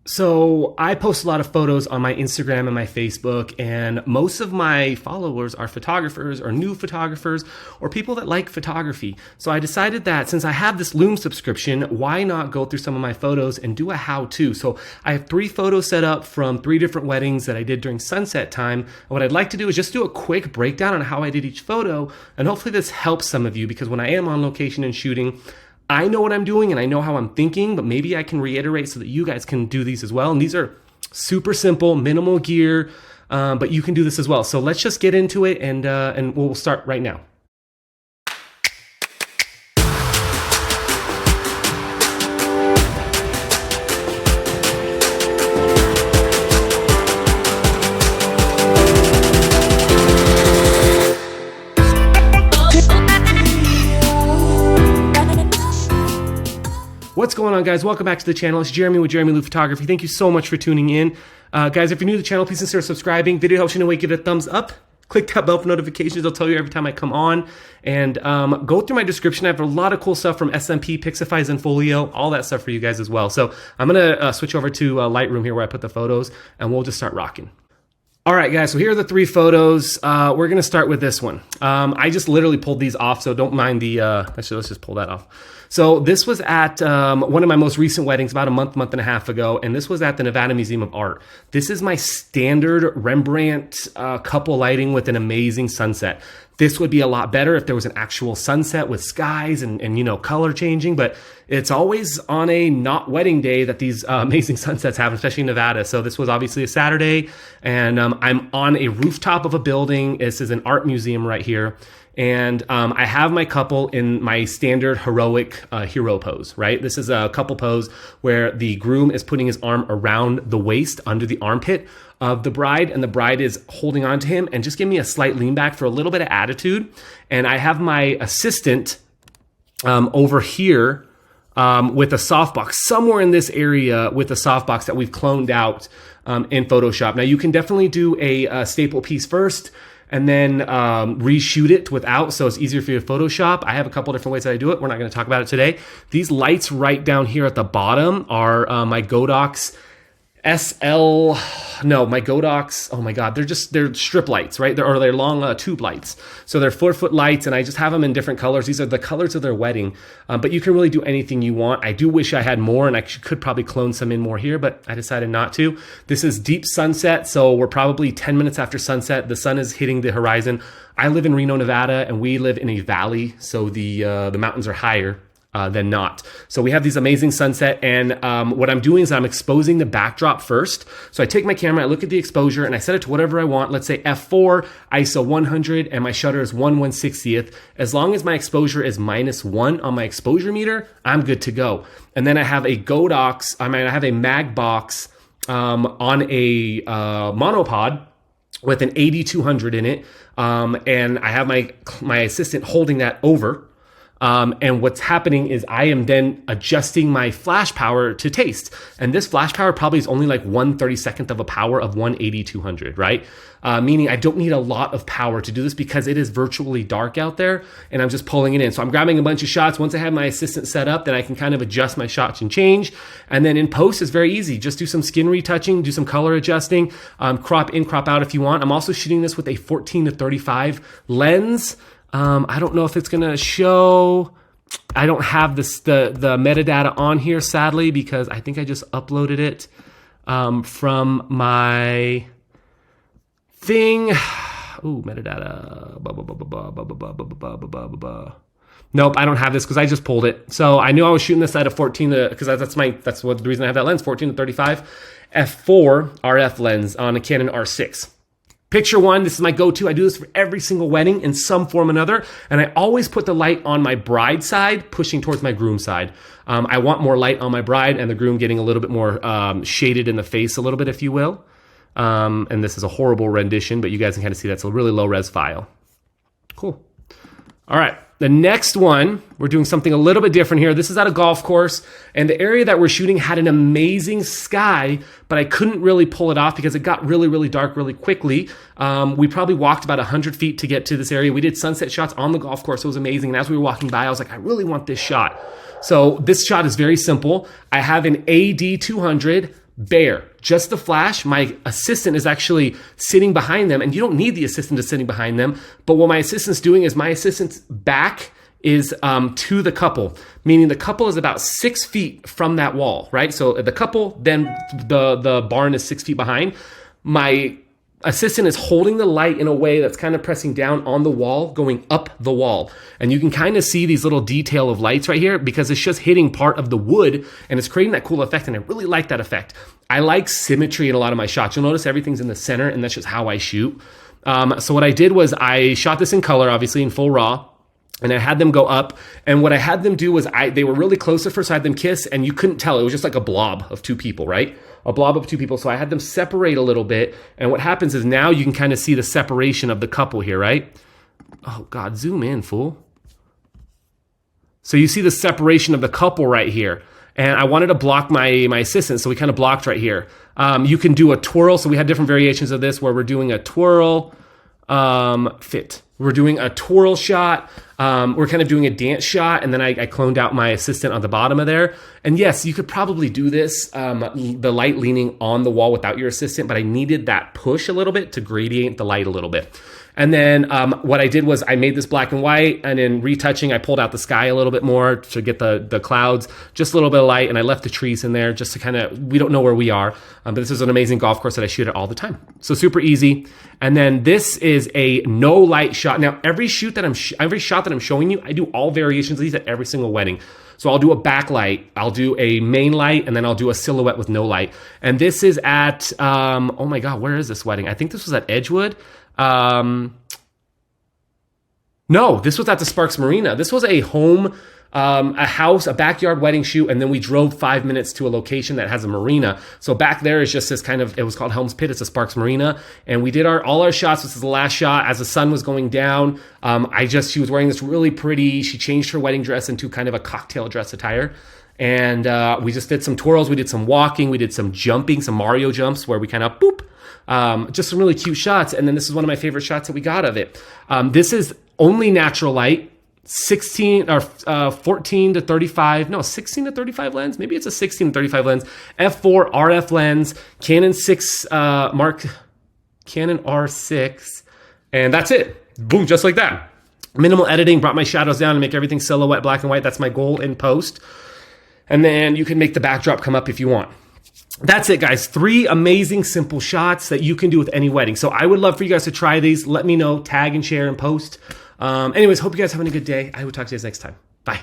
So I post a lot of photos on my Instagram and my Facebook, and most of my followers are photographers or new photographers or people that like photography. So I decided that since I have this Loom subscription, why not go through some of my photos and do a how-to? So I have 3 photos set up from 3 different weddings that I did during sunset time. And what I'd like to do is just do a quick breakdown on how I did each photo, and hopefully this helps some of you, because when I am on location and shooting, I know what I'm doing and I know how I'm thinking, but maybe I can reiterate so that you guys can do these as well. And these are super simple, minimal gear, but you can do this as well. So let's just get into it, and we'll start right now. What's going on, guys? Welcome back to the channel. It's Jeremy with Jeremy Lou Photography. Thank you so much for tuning in. Guys, if you're new to the channel, please consider subscribing. Video helps you in a way, give it a thumbs up. Click that bell for notifications. It'll tell you every time I come on. And go through my description. I have a lot of cool stuff from SMP, Pixify, Zenfolio, all that stuff for you guys as well. So I'm going to switch over to Lightroom here where I put the photos, and we'll just start rocking. All right, guys, so here are the 3 photos. We're going to start with this one. I just literally pulled these off, so don't mind the, actually, let's just pull that off. So this was at one of my most recent weddings about a month and a half ago, and this was at the Nevada Museum of Art. This is my standard Rembrandt couple lighting with an amazing sunset. This would be a lot better if there was an actual sunset with skies and you know, color changing, but it's always on a not wedding day that these amazing sunsets happen, especially in Nevada. So this was obviously a Saturday, and I'm on a rooftop of a building. This is an art museum right here. And I have my couple in my standard heroic hero pose, right? This is a couple pose where the groom is putting his arm around the waist under the armpit of the bride, and the bride is holding on to him and just give me a slight lean back for a little bit of attitude. And I have my assistant over here with a softbox, somewhere in this area with a softbox that we've cloned out in Photoshop. Now you can definitely do a staple piece first and then reshoot it without, so it's easier for you to Photoshop. I have a couple different ways that I do it. We're not gonna talk about it today. These lights right down here at the bottom are my Godox my Godox, oh my God, they're strip lights, right? They're long tube lights. So they're 4-foot lights, and I just have them in different colors. These are the colors of their wedding, but you can really do anything you want. I do wish I had more, and I could probably clone some in more here, but I decided not to. This is deep sunset, so we're probably 10 minutes after sunset. The sun is hitting the horizon. I live in Reno, Nevada, and we live in a valley, so the mountains are higher than not. So we have these amazing sunset, and what I'm doing is I'm exposing the backdrop first. So I take my camera, I look at the exposure, and I set it to whatever I want. Let's say f4, ISO 100, and my shutter is 1/160th. As long as my exposure is -1 on my exposure meter, I'm good to go. And then I have a Godox, I have a Magbox on a monopod with an 8200 in it, and I have my assistant holding that over. And what's happening is I am then adjusting my flash power to taste. And this flash power probably is only like 1/32nd of a power of 180-200, right? Meaning I don't need a lot of power to do this because it is virtually dark out there, and I'm just pulling it in. So I'm grabbing a bunch of shots. Once I have my assistant set up, then I can kind of adjust my shots and change. And then in post, it's very easy. Just do some skin retouching, do some color adjusting, crop in, crop out if you want. I'm also shooting this with a 14-35 lens. I don't know if it's gonna show. I don't have the metadata on here, sadly, because I think I just uploaded it from my thing. Ooh, metadata. Nope, I don't have this because I just pulled it. So I knew I was shooting this at a 14 because that's what the reason I have that lens, 14-35 f4 RF lens on a Canon R6. Picture one, this is my go-to. I do this for every single wedding in some form or another, and I always put the light on my bride side, pushing towards my groom side. I want more light on my bride and the groom getting a little bit more shaded in the face a little bit, if you will. And this is a horrible rendition, but you guys can kind of see that's a really low-res file. Cool. All right. The next one, we're doing something a little bit different here. This is at a golf course, and the area that we're shooting had an amazing sky, but I couldn't really pull it off because it got really, really dark really quickly. We probably walked about 100 feet to get to this area. We did sunset shots on the golf course. It was amazing. And as we were walking by, I was like, I really want this shot. So this shot is very simple. I have an AD200 bare, just the flash. My assistant is actually sitting behind them, and you don't need the assistant to sitting behind them. But what my assistant's doing is my assistant's back is to the couple, meaning the couple is about 6 feet from that wall, right? So the couple, then the barn is 6 feet behind. My assistant is holding the light in a way that's kind of pressing down on the wall, going up the wall. And you can kind of see these little detail of lights right here because it's just hitting part of the wood and it's creating that cool effect. And I really like that effect. I like symmetry in a lot of my shots. You'll notice everything's in the center, and that's just how I shoot. So what I did was I shot this in color, obviously in full RAW. And I had them go up, and what I had them do was they were really close at first, so I had them kiss, and you couldn't tell. It was just like a blob of two people, right? A blob of two people. So I had them separate a little bit, and what happens is now you can kind of see the separation of the couple here, right? Oh, God, zoom in, fool. So you see the separation of the couple right here. And I wanted to block my assistant, so we kind of blocked right here. You can do a twirl, so we had different variations of this where we're doing a twirl, fit. We're doing a twirl shot. We're kind of doing a dance shot, and then I cloned out my assistant on the bottom of there. And yes, you could probably do this, the light leaning on the wall without your assistant, but I needed that push a little bit to gradient the light a little bit. And then what I did was I made this black and white, and in retouching, I pulled out the sky a little bit more to get the clouds, just a little bit of light, and I left the trees in there just to kind of, we don't know where we are, but this is an amazing golf course that I shoot at all the time. So super easy. And then this is a no light shot. Now, every shot that I'm showing you, I do all variations of these at every single wedding. So I'll do a backlight, I'll do a main light, and then I'll do a silhouette with no light. And this is at, oh my God, where is this wedding? I think this was at Edgewood. No, this was at the Sparks Marina. This was a home, a house, a backyard wedding shoot, and then we drove 5 minutes to a location that has a marina. So back there is just this kind of, it was called Helms Pit. It's a Sparks Marina, and we did all our shots. This is the last shot as the sun was going down. She was wearing this really pretty. She changed her wedding dress into kind of a cocktail dress attire. And we just did some twirls. We did some walking. We did some jumping, some Mario jumps where we kind of boop. Just some really cute shots. And then this is one of my favorite shots that we got of it. This is only natural light, 16 or 14 to 35, no, 16 to 35 lens. Maybe it's a 16 to 35 lens, f4 RF lens, Canon R6. And that's it. Boom, just like that. Minimal editing, brought my shadows down and make everything silhouette black and white. That's my goal in post. And then you can make the backdrop come up if you want. That's it, guys. 3 amazing, simple shots that you can do with any wedding. So I would love for you guys to try these. Let me know, tag and share and post. Anyways, hope you guys are having a good day. I will talk to you guys next time. Bye.